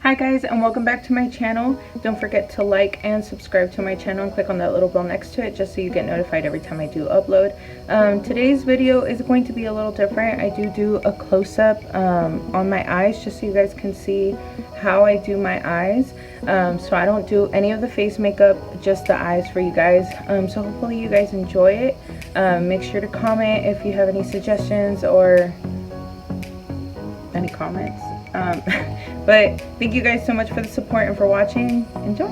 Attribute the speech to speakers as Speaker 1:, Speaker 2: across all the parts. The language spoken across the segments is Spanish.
Speaker 1: Hi guys, and welcome back to my channel. Don't forget to like and subscribe to my channel and click on that little bell next to it just so you get notified every time I do upload. Today's video is going to be a little different. I do a close-up on my eyes just so you guys can see how I do my eyes. So I don't do any of the face makeup, just the eyes for you guys. So hopefully you guys enjoy it. Make sure to comment if you have any suggestions or any comments. But thank you guys so much for the support and for watching. Enjoy.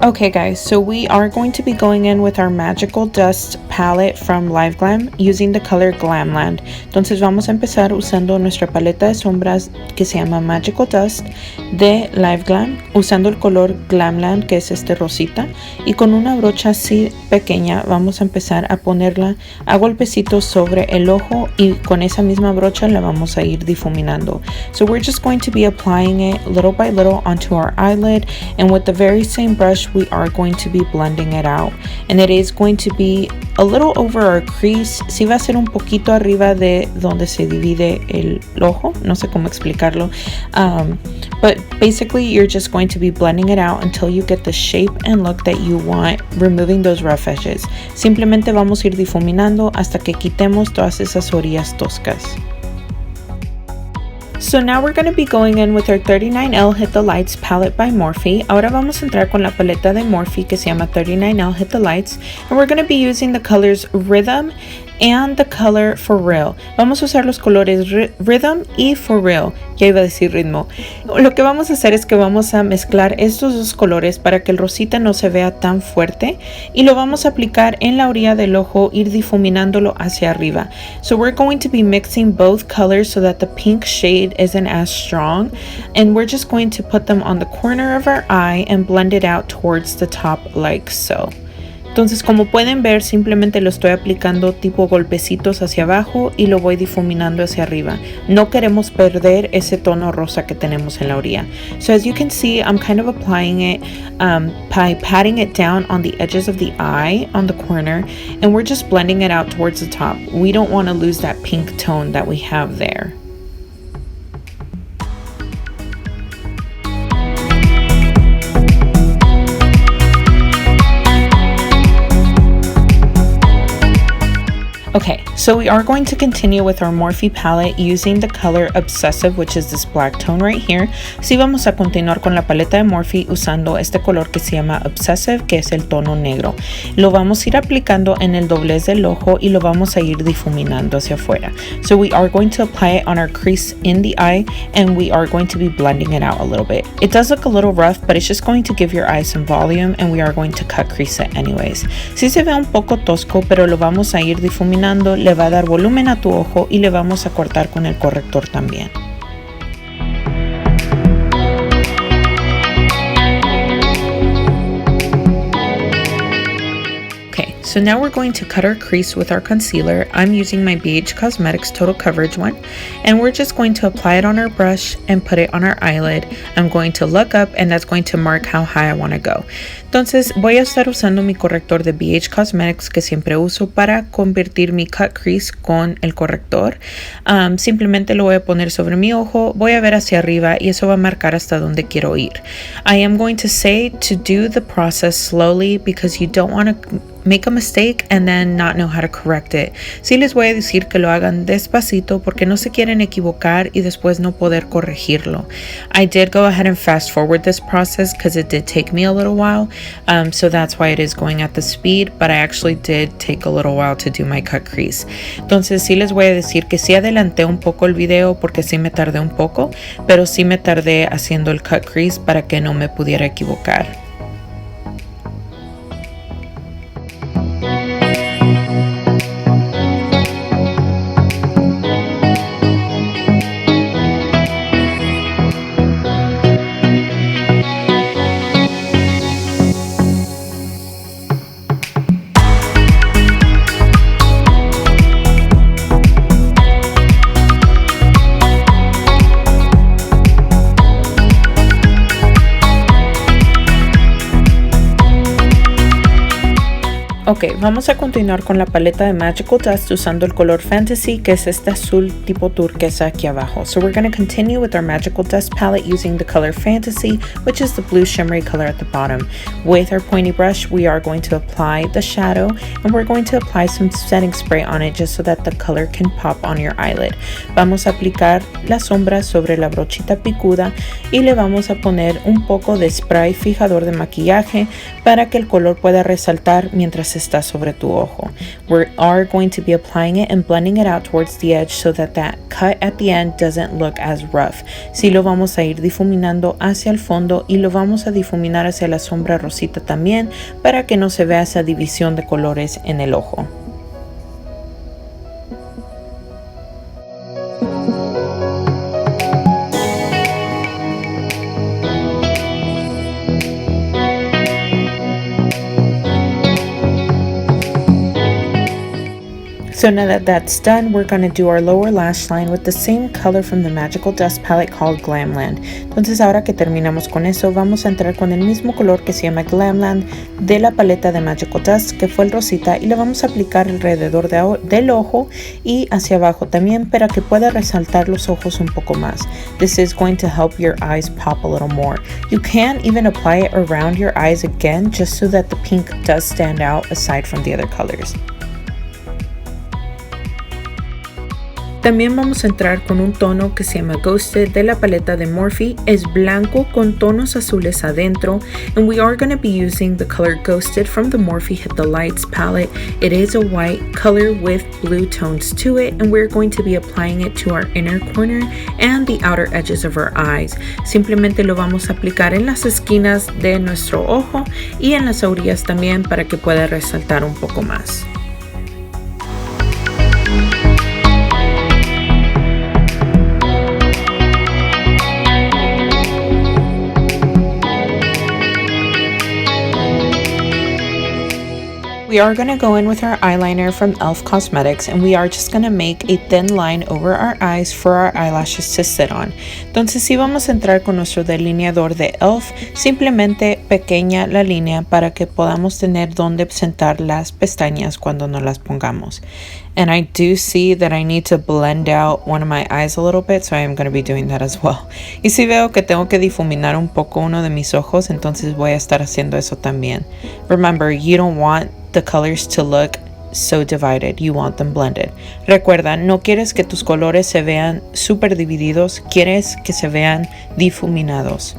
Speaker 1: Okay guys, so we are going to be going in with our Magical Dust palette from LIVEGLAM using the color GLAMLAND. Entonces vamos a empezar usando nuestra paleta de sombras que se llama Magical Dust de LIVEGLAM, usando el color GLAMLAND, que es este rosita, y con una brocha así pequeña vamos a empezar a ponerla a golpecitos sobre el ojo y con esa misma brocha la vamos a ir difuminando. So we're just going to be applying it little by little onto our eyelid, and with the very same brush we are going to be blending it out, and it is going to be a little over our crease. Sí va a ser un poquito arriba de donde se divide el ojo, no sé cómo explicarlo, but basically you're just going to be blending it out until you get the shape and look that you want, removing those rough edges. Simplemente vamos a ir difuminando hasta que quitemos todas esas orillas toscas. So now we're going to be going in with our 39L Hit the Lights palette by MORPHE. Ahora vamos a entrar con la paleta de MORPHE que se llama 39L Hit the Lights, and we're going to be using the colors Rhythm and the color For Real. Vamos a usar los colores Rhythm y For Real. Ya iba a decir ritmo. Lo que vamos a hacer es que vamos a mezclar estos dos colores para que el rosita no se vea tan fuerte, y lo vamos a aplicar en la orilla del ojo, ir difuminándolo hacia arriba. So we're going to be mixing both colors so that the pink shade isn't as strong, and we're just going to put them on the corner of our eye and blend it out towards the top like so. Entonces, como pueden ver, simplemente lo estoy aplicando tipo golpecitos hacia abajo y lo voy difuminando hacia arriba. No queremos perder ese tono rosa que tenemos en la orilla. So as you can see, I'm kind of applying it by patting it down on the edges of the eye on the corner, and we're just blending it out towards the top. We don't want to lose that pink tone that we have there. Okay, so we are going to continue with our Morphe palette using the color Obsessive, which is this black tone right here. Sí, vamos a continuar con la paleta de Morphe usando este color que se llama Obsessive, que es el tono negro. Lo vamos a ir aplicando en el doblez del ojo y lo vamos a ir difuminando hacia afuera. So we are going to apply it on our crease in the eye, and we are going to be blending it out a little bit. It does look a little rough, but it's just going to give your eye some volume, and we are going to cut crease it anyways. Sí se ve un poco tosco, pero lo vamos a ir difuminando. Le va a dar volumen a tu ojo y le vamos a cortar con el corrector también. So now we're going to cut our crease with our concealer. I'm using my BH Cosmetics Total Coverage one, and we're just going to apply it on our brush and put it on our eyelid. I'm going to look up, and that's going to mark how high I want to go. Entonces voy a estar usando mi corrector de BH Cosmetics que siempre uso para convertir mi cut crease con el corrector. Simplemente lo voy a poner sobre mi ojo, voy a ver hacia arriba y eso va a marcar hasta donde quiero ir. I am going to say to do the process slowly because you don't want to make a mistake and then not know how to correct it. Sí les voy a decir que lo hagan despacito porque no se quieren equivocar y después no poder corregirlo. I did go ahead and fast forward this process because it did take me a little while, so that's why it is going at the speed, but I actually did take a little while to do my cut crease. Entonces sí les voy a decir que sí adelanté un poco el video porque sí me tardé un poco, pero sí me tardé haciendo el cut crease para que no me pudiera equivocar.
Speaker 2: Ok, vamos a continuar con la paleta de Magical Dust usando el color Fantasy, que es este azul tipo turquesa aquí abajo. So we're going to continue with our Magical Dust palette using the color Fantasy, which is the blue shimmery color at the bottom. With our pointy brush, we are going to apply the shadow, and we're going to apply some setting spray on it just so that the color can pop on your eyelid. Vamos a aplicar la sombra sobre la brochita picuda y le vamos a poner un poco de spray fijador de maquillaje para que el color pueda resaltar mientras está sobre tu ojo. We are going to be applying it and blending it out towards the edge so that that cut at the end doesn't look as rough. Sí lo vamos a ir difuminando hacia el fondo y lo vamos a difuminar hacia la sombra rosita también para que no se vea esa división de colores en el ojo. So now that that's done, we're going to do our lower lash line with the same color from the Magical Dust palette called GLAMLAND. Entonces ahora que terminamos con eso, vamos a entrar con el mismo color que se llama GLAMLAND de la paleta de Magical Dust, que fue el rosita, y le vamos a aplicar alrededor del ojo y hacia abajo también para que pueda resaltar los ojos un poco más. This is going to help your eyes pop a little more. You can even apply it around your eyes again just so that the pink does stand out aside from the other colors. También vamos a entrar con un tono que se llama Guste de la paleta de MORPHE. Es blanco con tonos azules adentro. And we are going to be using the color Ghosted from the MORPHE Hit the Lights palette. It is a white color with blue tones to it. And we're going to be applying it to our inner corner and the outer edges of our eyes. Simplemente lo vamos a aplicar en las esquinas de nuestro ojo y en las orillas también para que pueda resaltar un poco más. We are going to go in with our eyeliner from e.l.f. Cosmetics, and we are just going to make a thin line over our eyes for our eyelashes to sit on. Entonces sí vamos a entrar con nuestro delineador de e.l.f. Simplemente pequeña la línea para que podamos tener donde sentar las pestañas cuando nos las pongamos. And I do see that I need to blend out one of my eyes a little bit, so I am going to be doing that as well. Y si veo que tengo que difuminar un poco uno de mis ojos, entonces voy a estar haciendo eso también. Remember, you don't want the colors to look so divided, you want them blended. Recuerda, no quieres que tus colores se vean súper divididos, quieres que se vean difuminados.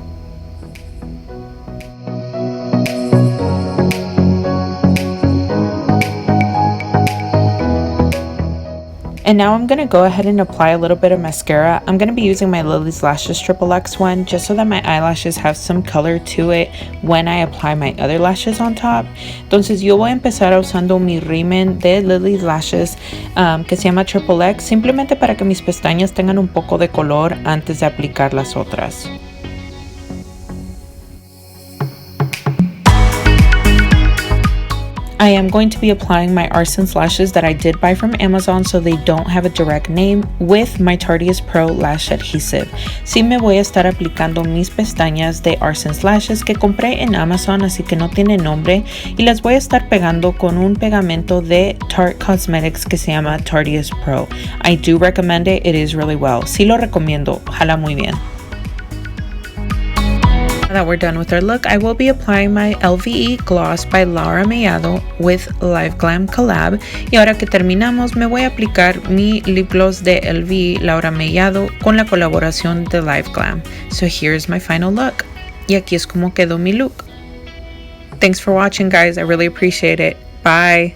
Speaker 2: And now I'm going to go ahead and apply a little bit of mascara. I'm going to be using my LILLY'S Lashes XXX one just so that my eyelashes have some color to it when I apply my other lashes on top. Entonces yo voy a empezar usando mi rímel de LILLY'S Lashes que se llama XXX, simplemente para que mis pestañas tengan un poco de color antes de aplicar las otras. I am going to be applying my ARSENSE lashes that I did buy from Amazon so they don't have a direct name with my Tarteist Pro Lash Adhesive. Sí me voy a estar aplicando mis pestañas de ARSENSE lashes que compré en Amazon, así que no tiene nombre, y las voy a estar pegando con un pegamento de Tarte Cosmetics que se llama Tarteist Pro. I do recommend it, it is really well. Sí lo recomiendo, jala muy bien. Now that we're done with our look, I will be applying my LVE Gloss by Laura Mellado with LIVEGLAM COLAB. Y ahora que terminamos, me voy a aplicar mi lip gloss de LVE Laura Mellado con la colaboración de LIVEGLAM. So here's my final look. Y aquí es como quedó mi look. Thanks for watching, guys. I really appreciate it. Bye.